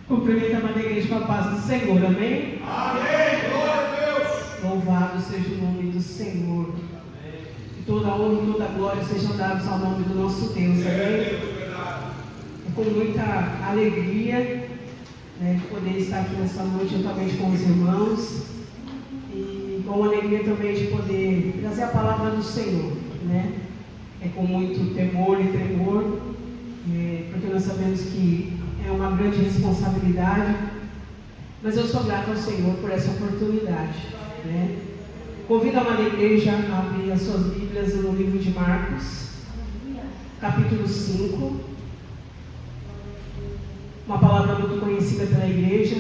Cumprimento a amada igreja com a paz do Senhor, amém? Amém, glória a Deus. Louvado seja o nome do Senhor. Amém. E toda a honra e toda a glória sejam dados ao nome do nosso Deus, amém? É com muita alegria, de poder estar aqui nessa noite juntamente com os irmãos. E com alegria também de poder trazer a palavra do Senhor, É com muito temor e tremor, porque nós sabemos que é uma grande responsabilidade, mas eu sou grato ao Senhor por essa oportunidade, Convido a amada igreja a abrir as suas Bíblias no livro de Marcos, capítulo 5, uma palavra muito conhecida pela igreja,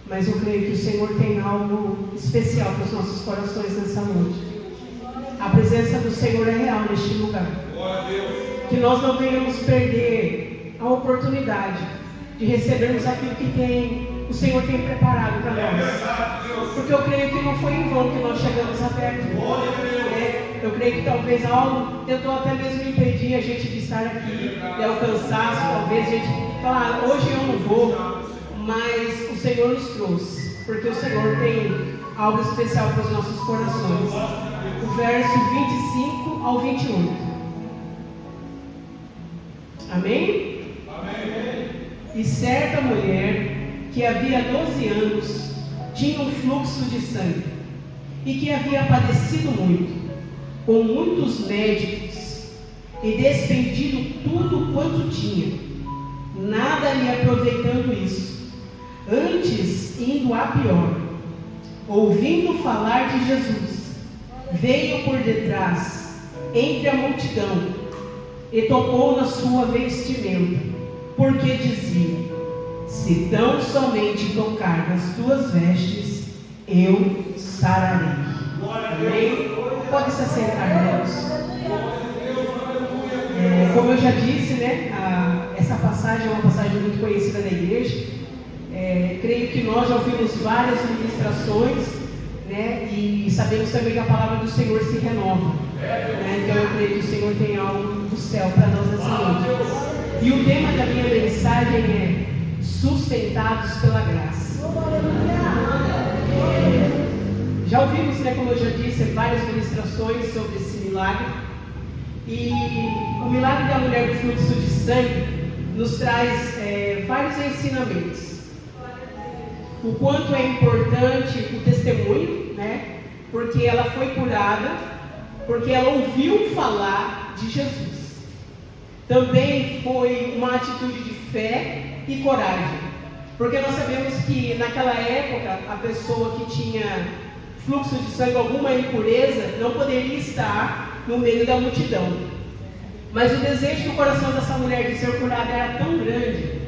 mas eu creio que o Senhor tem algo especial para os nossos corações nessa noite. A presença do Senhor é real neste lugar. Que nós não venhamos perder a oportunidade de recebermos aquilo que o Senhor tem preparado para nós. Porque eu creio que não foi em vão que nós chegamos até aqui. Eu creio que talvez algo tentou até mesmo impedir a gente de estar aqui, o cansaço, talvez a gente falar, hoje eu não vou, mas o Senhor nos trouxe, porque o Senhor tem algo especial para os nossos corações. O verso 25 ao 28. Amém? Amém. E certa mulher que havia 12 anos tinha um fluxo de sangue e que havia padecido muito, com muitos médicos, e despendido tudo quanto tinha, nada lhe aproveitando isso, antes indo a pior. Ouvindo falar de Jesus, veio por detrás, entre a multidão, e tocou na sua vestimenta, porque dizia: se tão somente tocar nas tuas vestes, eu sararei. Amém? Pode se assentar, irmãos. Como eu já disse, essa passagem é uma passagem muito conhecida da igreja. Creio que nós já ouvimos várias ministrações, e sabemos também que a palavra do Senhor se renova. Então eu creio que o Senhor tem algo do céu para nós nessa noite. E o tema da minha mensagem é sustentados pela graça. Já ouvimos, como eu já disse, várias ministrações sobre esse milagre. E o milagre da mulher do fluxo de sangue nos traz vários ensinamentos. O quanto é importante o testemunho, porque ela foi curada, porque ela ouviu falar de Jesus. Também foi uma atitude de fé e coragem, porque nós sabemos que naquela época a pessoa que tinha fluxo de sangue, alguma impureza, não poderia estar no meio da multidão. Mas o desejo do coração dessa mulher de ser curada era tão grande,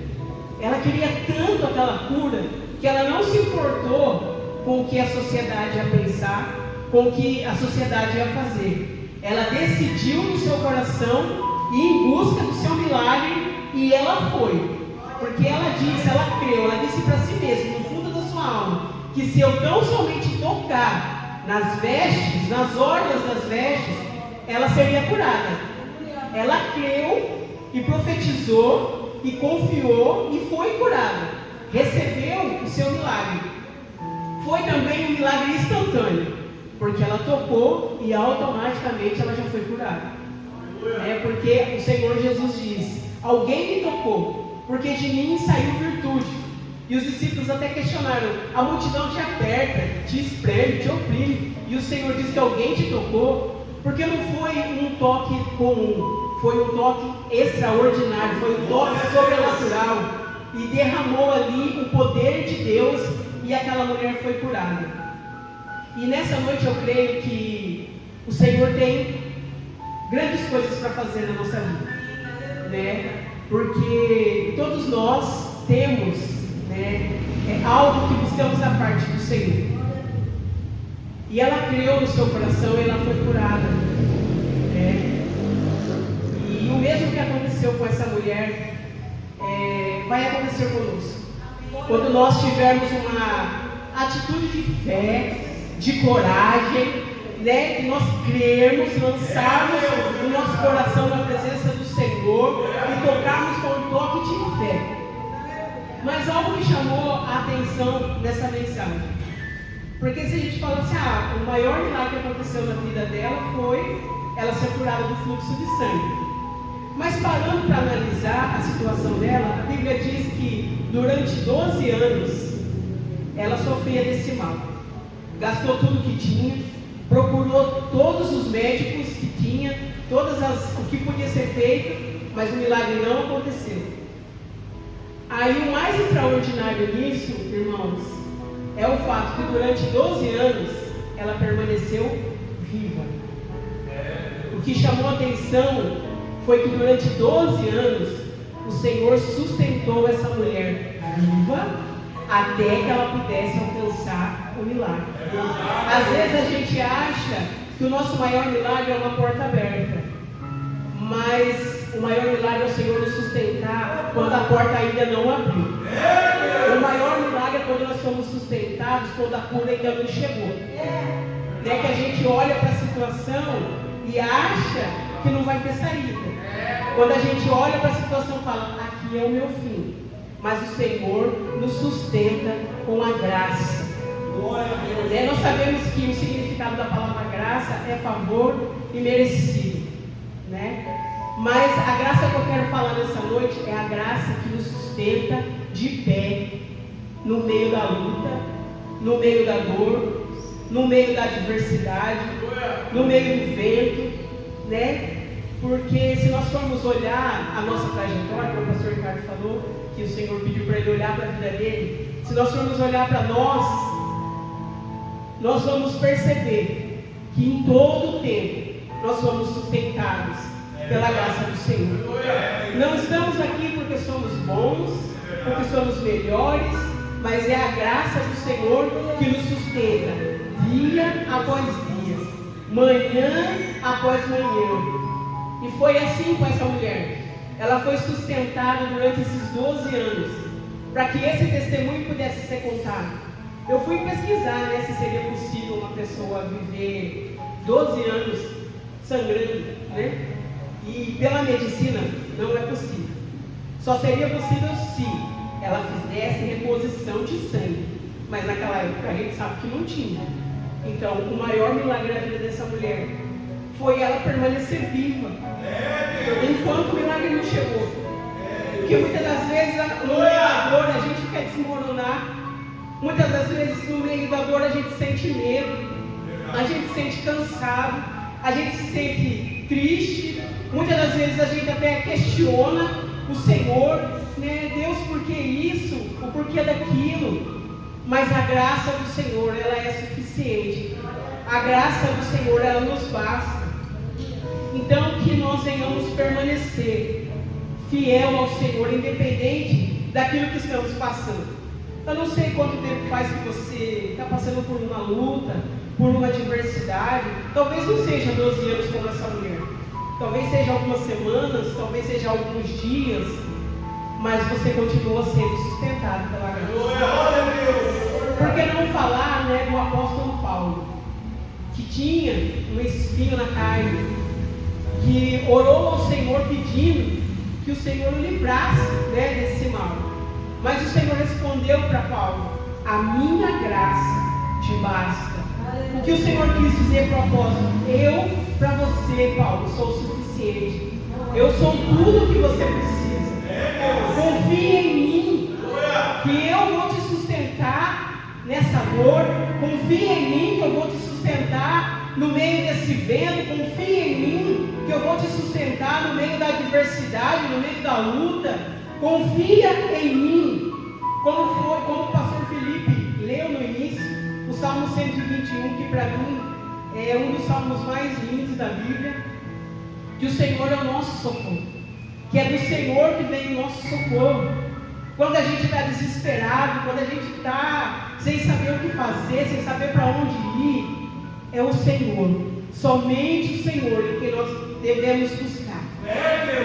ela queria tanto aquela cura, que ela não se importou com o que a sociedade ia pensar, com o que a sociedade ia fazer. Ela decidiu no seu coração ir em busca do seu milagre, e ela foi. Porque ela creu, ela disse para si mesma, no fundo da sua alma, que se eu tão somente tocar nas vestes, nas orlas das vestes, ela seria curada. Ela creu e profetizou e confiou e foi curada. Recebeu o seu milagre. Foi também um milagre instantâneo, porque ela tocou e automaticamente ela já foi curada. Porque o Senhor Jesus diz: alguém me tocou, porque de mim saiu virtude. E os discípulos até questionaram: a multidão te aperta, te espreme, te oprime, e o Senhor diz que alguém te tocou, porque não foi um toque comum, foi um toque extraordinário, foi um toque sobrenatural, e derramou ali o poder de Deus, e aquela mulher foi curada. E nessa noite eu creio que o Senhor tem grandes coisas para fazer na nossa vida, porque todos nós temos algo que buscamos da parte do Senhor. E ela creu no seu coração e ela foi curada. E o mesmo que aconteceu com essa mulher vai acontecer conosco. Quando nós tivermos uma atitude de fé, de coragem, de nós crermos, lançarmos o nosso coração na presença do Senhor e tocarmos com um toque de fé. Mas algo me chamou a atenção nessa mensagem. Porque se a gente fala assim, o maior milagre que aconteceu na vida dela foi ela ser curada do fluxo de sangue. Mas parando para analisar a situação dela, a Bíblia diz que durante 12 anos ela sofria desse mal. Gastou tudo que tinha, procurou todos os médicos que tinha, o que podia ser feito, mas o milagre não aconteceu. Aí o mais extraordinário nisso, irmãos, é o fato que durante 12 anos ela permaneceu viva. O que chamou a atenção foi que durante 12 anos o Senhor sustentou essa mulher viva até que ela pudesse alcançar o milagre. Às vezes a gente acha que o nosso maior milagre é uma porta aberta, mas o maior milagre é o Senhor nos sustentar quando a porta ainda não abriu. O maior milagre é quando nós somos sustentados quando a cura ainda não chegou. Que a gente olha para a situação e acha que não vai ter saída. Quando a gente olha para a situação e fala, aqui é o meu fim. Mas o Senhor nos sustenta com a graça. Nós sabemos que o significado da palavra graça é favor e merecido, Mas a graça que eu quero falar nessa noite é a graça que nos sustenta de pé, no meio da luta, no meio da dor, no meio da adversidade, no meio do vento, Porque se nós formos olhar a nossa trajetória, como o pastor Ricardo falou, que o Senhor pediu para ele olhar para a vida dele, se nós formos olhar para nós vamos perceber que em todo o tempo nós somos sustentados pela graça do Senhor. Não estamos aqui porque somos bons, porque somos melhores, mas é a graça do Senhor que nos sustenta dia após dia, manhã após manhã. E foi assim com essa mulher. Ela foi sustentada durante esses 12 anos, para que esse testemunho pudesse ser contado. Eu fui pesquisar se seria possível uma pessoa viver 12 anos sangrando, E pela medicina não é possível. Só seria possível se ela fizesse reposição de sangue. Mas naquela época a gente sabe que não tinha. Então o maior milagre da vida dessa mulher foi ela permanecer viva enquanto o milagre não chegou. Porque muitas das vezes no meio da dor a gente quer desmoronar. Muitas das vezes no meio da dor a gente sente medo, a gente se sente cansado, a gente se sente triste. Muitas das vezes a gente até questiona o Senhor, Deus, por que isso? O porquê daquilo? Mas a graça do Senhor, ela é suficiente. A graça do Senhor, ela nos basta. Então que nós venhamos permanecer fiel ao Senhor, independente daquilo que estamos passando. Eu não sei quanto tempo faz que você está passando por uma luta, por uma adversidade. Talvez não seja 12 anos como essa mulher. Talvez seja algumas semanas, talvez seja alguns dias. Mas você continua sendo sustentado pela graça. Por que não falar do apóstolo Paulo, que tinha um espinho na carne, que orou ao Senhor pedindo que o Senhor o livrasse desse mal. Mas o Senhor respondeu para Paulo, a minha graça te basta. O que o Senhor quis dizer para o apóstolo, eu para você, Paulo, sou o suficiente. Eu sou tudo o que você precisa. Confia em mim, que eu vou te sustentar nessa dor. Confia em mim, que eu vou te sustentar no meio desse vento. Confia em mim, que eu vou te sustentar no meio da adversidade, no meio da luta. Confia em mim. Como o pastor Felipe leu no início, o Salmo 121, que para mim é um dos salmos mais lindos da Bíblia, que o Senhor é o nosso socorro, que é do Senhor que vem o nosso socorro. Quando a gente está desesperado, quando a gente está sem saber o que fazer, sem saber para onde ir, é o Senhor, somente o Senhor em que nós devemos buscar.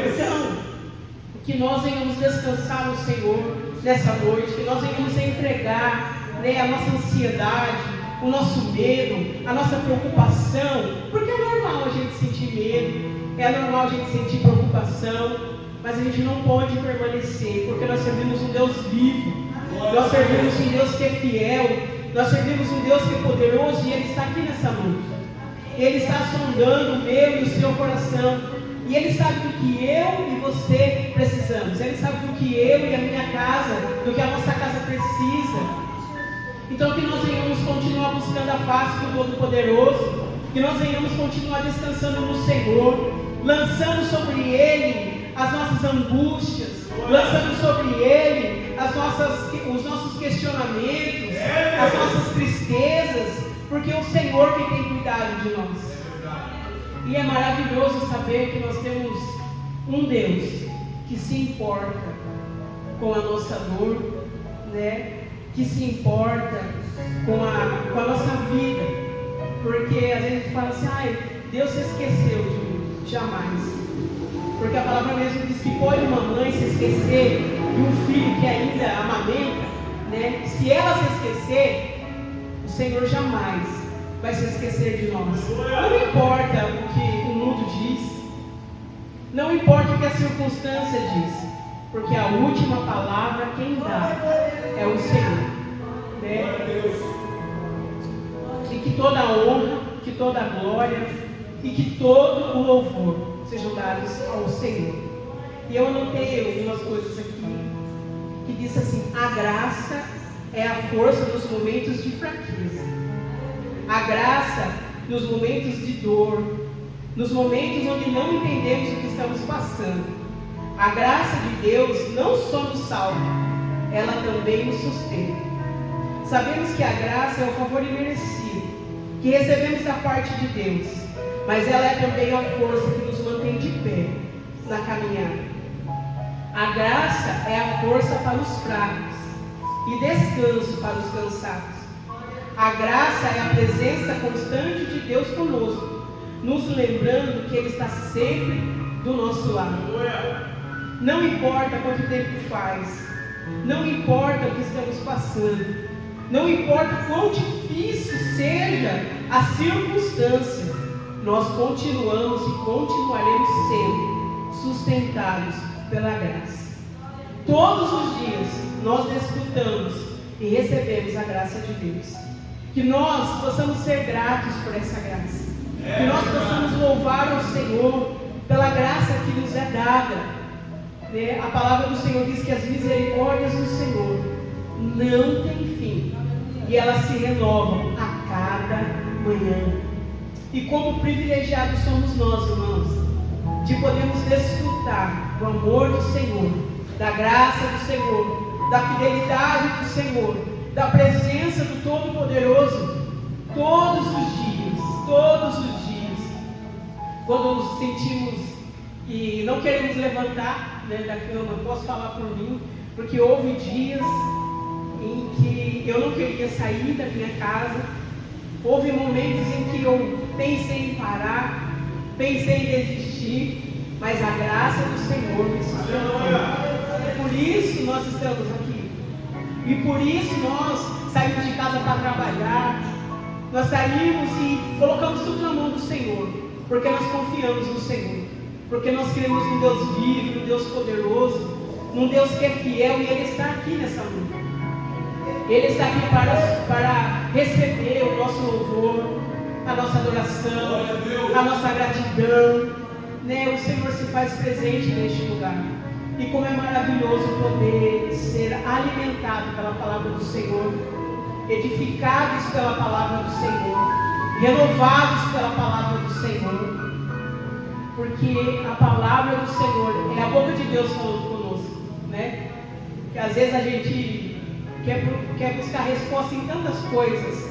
Então, que nós venhamos descansar no Senhor nessa noite, que nós venhamos entregar a nossa ansiedade, o nosso medo, a nossa preocupação, porque é normal a gente sentir medo, é normal a gente sentir preocupação, mas a gente não pode permanecer, porque nós servimos um Deus vivo, nós servimos um Deus que é fiel, nós servimos um Deus que é poderoso, e Ele está aqui nessa noite. Ele está sondando o meu e o seu coração, e Ele sabe do que eu e você precisamos, Ele sabe do que eu e a minha casa, do que a nossa casa precisa. Então que nós venhamos continuar buscando a face do Todo-Poderoso, que nós venhamos continuar descansando no Senhor, lançando sobre Ele as nossas angústias, lançando sobre Ele os nossos questionamentos, as nossas tristezas, porque é o Senhor quem tem cuidado de nós. E é maravilhoso saber que nós temos um Deus que se importa com a nossa dor, né? Que se importa com a nossa vida, porque às vezes a gente fala assim, ai, Deus se esqueceu de mim. Jamais. Porque a palavra mesmo diz que pode uma mãe se esquecer de um filho que ainda amamenta, né? Se ela se esquecer, o Senhor jamais vai se esquecer de nós. Não importa o que o mundo diz, não importa o que a circunstância diz, porque a última palavra quem dá é o Senhor, né? E que toda a honra, que toda a glória e que todo o louvor sejam dados ao Senhor. E eu anotei algumas coisas aqui que diz assim: a graça é a força nos momentos de fraqueza, a graça nos momentos de dor, nos momentos onde não entendemos o que estamos passando. A graça de Deus não só nos salva, ela também nos sustenta. Sabemos que a graça é o favor imerecido que recebemos da parte de Deus, mas ela é também a força que nos mantém de pé na caminhada. A graça é a força para os fracos e descanso para os cansados. A graça é a presença constante de Deus conosco, nos lembrando que Ele está sempre do nosso lado. Não importa quanto tempo faz, não importa o que estamos passando, não importa quão difícil seja a circunstância, nós continuamos e continuaremos sendo sustentados pela graça. Todos os dias nós desfrutamos e recebemos a graça de Deus. Que nós possamos ser gratos por essa graça, que nós possamos louvar ao Senhor pela graça que nos é dada. A palavra do Senhor diz que as misericórdias do Senhor não têm fim, e elas se renovam a cada manhã. E como privilegiados somos nós, irmãos, de podermos desfrutar do amor do Senhor, da graça do Senhor, da fidelidade do Senhor, da presença do Todo-Poderoso, todos os dias, quando nos sentimos e não queremos levantar da cama. Posso falar por mim, porque houve dias em que eu não queria sair da minha casa, houve momentos em que eu pensei em parar, pensei em desistir, mas a graça do Senhor me sustentou. Por isso nós estamos aqui, e por isso nós saímos de casa para trabalhar, nós saímos e colocamos tudo na mão do Senhor, porque nós confiamos no Senhor, porque nós cremos num Deus vivo, num Deus poderoso, num Deus que é fiel, e Ele está aqui nessa noite. Ele está aqui para receber o nosso louvor, a nossa adoração, a nossa gratidão, né? O Senhor se faz presente neste lugar. E como é maravilhoso poder ser alimentado pela palavra do Senhor, edificados pela palavra do Senhor, renovados pela palavra do Senhor. Porque a palavra do Senhor é a boca de Deus falando conosco, né? Que às vezes a gente quer buscar resposta em tantas coisas,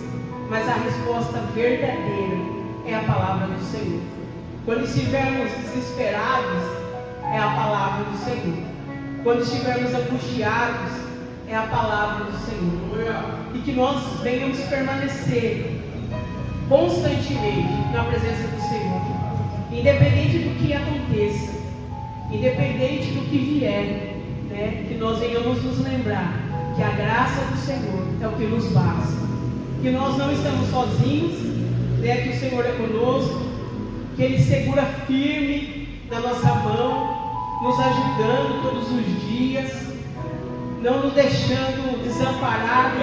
mas a resposta verdadeira é a palavra do Senhor. Quando estivermos desesperados, é a palavra do Senhor. Quando estivermos angustiados, é a palavra do Senhor. E que nós venhamos permanecer constantemente na presença do Senhor, independente do que aconteça, independente do que vier, né? Que nós venhamos nos lembrar que a graça do Senhor é o que nos basta, que nós não estamos sozinhos, né? Que o Senhor é conosco, que Ele segura firme na nossa mão, nos ajudando todos os dias, não nos deixando desamparados,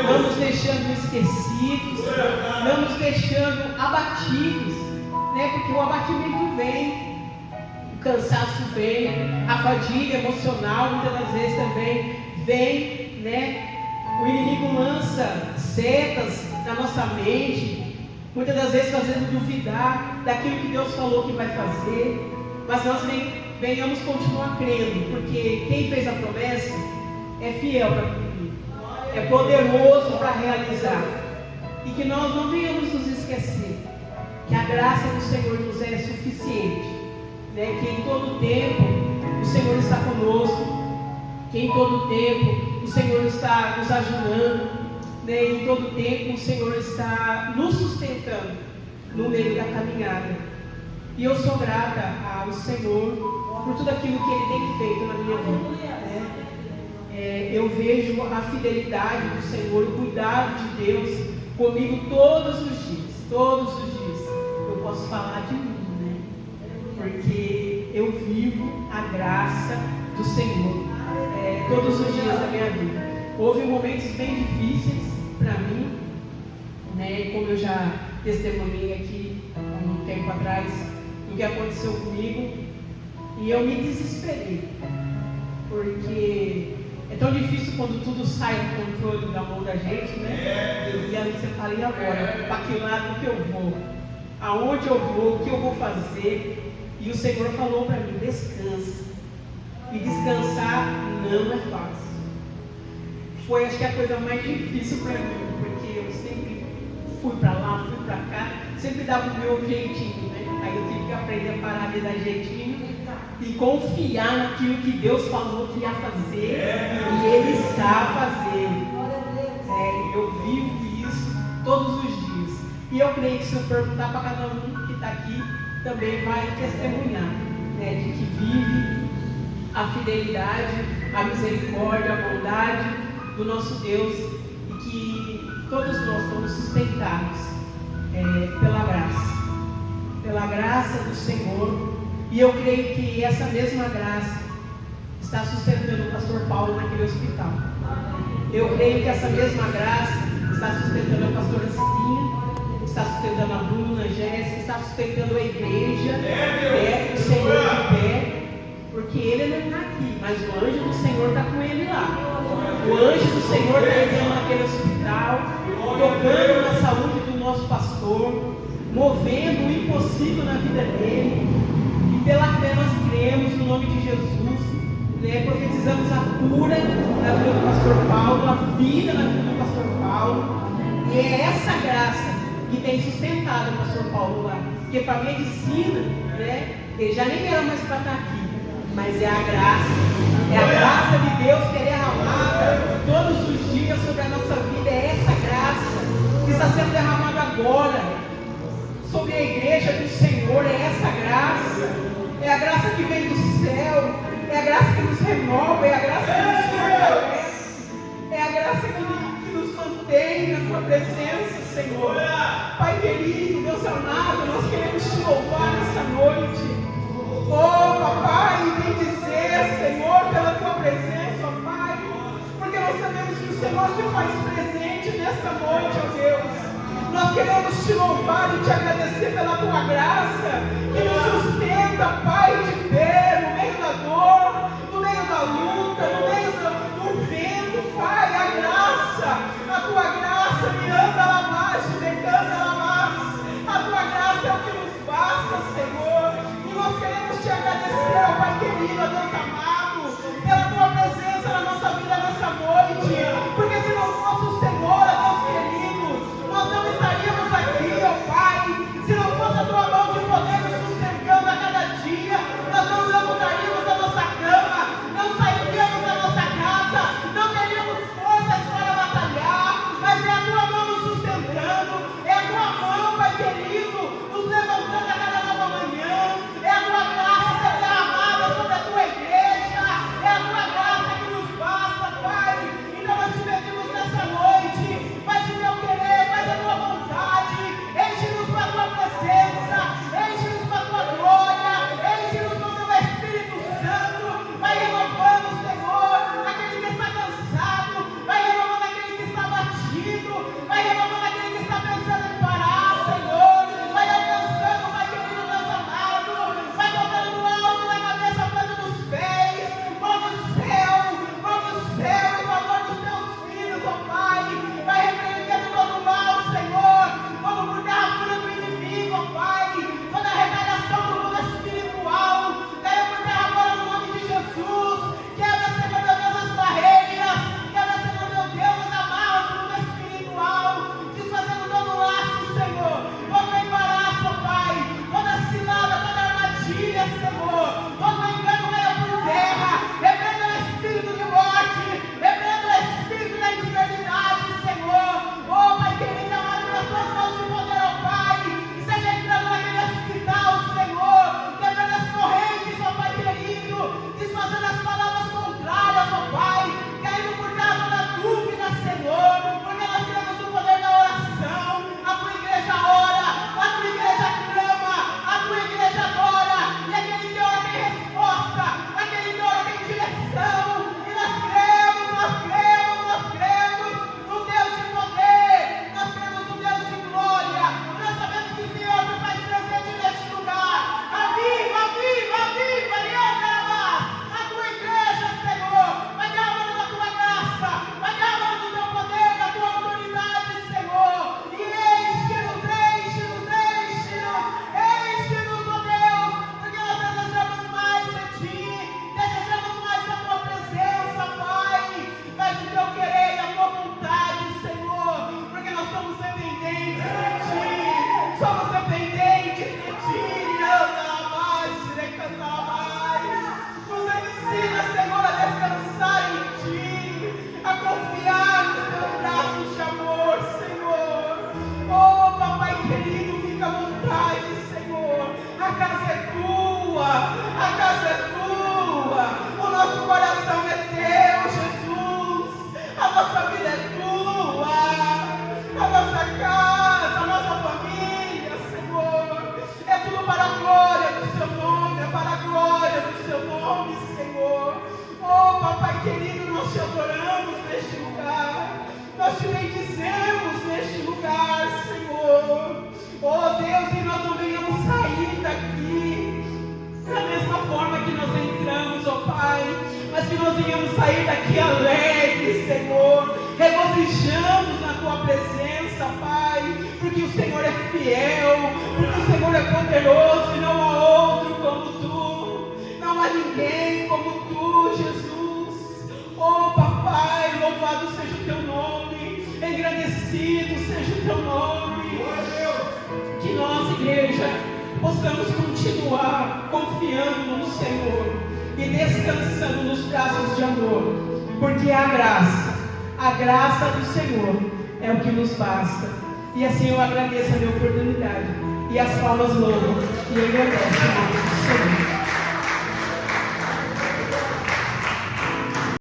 não nos deixando esquecidos, não nos deixando abatidos, né? Porque o abatimento vem, o cansaço vem, a fadiga emocional muitas das vezes também vem, né? O inimigo lança setas na nossa mente, muitas das vezes fazendo duvidar daquilo que Deus falou que vai fazer, mas nós venhamos continuar crendo, porque quem fez a promessa é fiel para cumprir, é poderoso para realizar, e que nós não venhamos nos esquecer que a graça do Senhor nos é suficiente, né? Que em todo tempo o Senhor está conosco, que em todo tempo o Senhor está nos ajudando, né? Em todo tempo o Senhor está nos sustentando no meio da caminhada, e eu sou grata ao Senhor por tudo aquilo que Ele tem feito na minha vida, né? Eu vejo a fidelidade do Senhor, o cuidado de Deus comigo todos os dias, eu posso falar de mim, né? Porque eu vivo a graça do Senhor todos os dias da minha vida. Houve momentos bem difíceis para mim, né? Como eu já testemunhei aqui há um tempo atrás, o que aconteceu comigo, e eu me desesperei, porque é tão difícil quando tudo sai do controle da mão da gente, né? E aí você fala, e agora? Para que lado que eu vou? Aonde eu vou? O que eu vou fazer? E o Senhor falou para mim, descansa. E descansar não é fácil. Foi, acho que, a coisa mais difícil para mim, porque eu sempre fui para lá, fui para cá, sempre dava o meu jeitinho, né? Aí eu tive que aprender a parar de dar jeitinho e confiar naquilo que Deus falou que ia fazer, e Ele está fazendo. Eu vivo isso todos os dias, e eu creio que se eu perguntar para cada um que está aqui, também vai testemunhar, né, de que vive a fidelidade, a misericórdia, a bondade do nosso Deus, e que todos nós somos sustentados pela graça do Senhor. E eu creio que essa mesma graça está sustentando o pastor Paulo naquele hospital. Eu creio que essa mesma graça está sustentando a pastora Cidinha, está sustentando a Bruna, a Jéssica, está sustentando a igreja, o Senhor de pé, porque ele não está aqui, mas o anjo do Senhor está com ele lá. O anjo do Senhor está entrando naquele hospital, tocando na saúde do nosso pastor, movendo o impossível na vida dele. Pela fé nós cremos no nome de Jesus, né? Profetizamos a cura na vida do pastor Paulo, a vida na vida do pastor Paulo, e é essa graça que tem sustentado o pastor Paulo lá, porque para a medicina, né, ele já nem era mais para estar aqui, mas é a graça de Deus que é derramada todos os dias sobre a nossa vida, é essa graça que está sendo derramada agora sobre a igreja do Senhor, é essa graça. É a graça que vem do céu, é a graça que nos renova, é a graça que nos fortalece, é a graça que nos mantém na tua presença, Senhor. Pai querido, Deus amado, nós queremos te louvar nessa noite. Oh, papai, vem dizer, Senhor, pela tua presença, ó Pai, porque nós sabemos que o Senhor se faz presente nesta noite, ó Deus. Nós queremos te louvar e te agradecer pela tua graça, que nos sustenta, Pai, de pé, no meio da dor, no meio da luta, no meio do vento, Pai, a tua graça, miranda lá mais, decanta lá mais, a tua graça é o que nos basta, Senhor, e nós queremos te agradecer, ó Pai querido, ó Deus amado, pela tua presença na nossa vida nessa noite, porque se não fosse o Senhor, ó Deus querido, nós não estaríamos aqui, ó Pai, se não fosse a tua mão de poder tua, a casa é tua, o nosso coração é teu, Jesus, a nossa vida é tua, a nossa casa, a nossa família, Senhor, é tudo para a glória do seu nome, é para a glória do seu nome, Senhor. Oh, Papai querido, nós te adoramos neste lugar, nós te bendizemos neste lugar, Senhor. Oh Deus, e nós não venhamos sair daqui da mesma forma que nós entramos, ó Pai, mas que nós venhamos sair daqui alegres, Senhor, regozijamos na tua presença, Pai, porque o Senhor é fiel, porque o Senhor é poderoso e não há outro como tu, não há ninguém como tu, Jesus. Oh Papai, louvado seja o teu nome, engrandecido seja o teu nome. Que nós, igreja, possamos continuar confiando no Senhor e descansando nos braços de amor, porque a graça do Senhor é o que nos basta. E assim eu agradeço a minha oportunidade, e as palmas louvam e agradecem ao Senhor.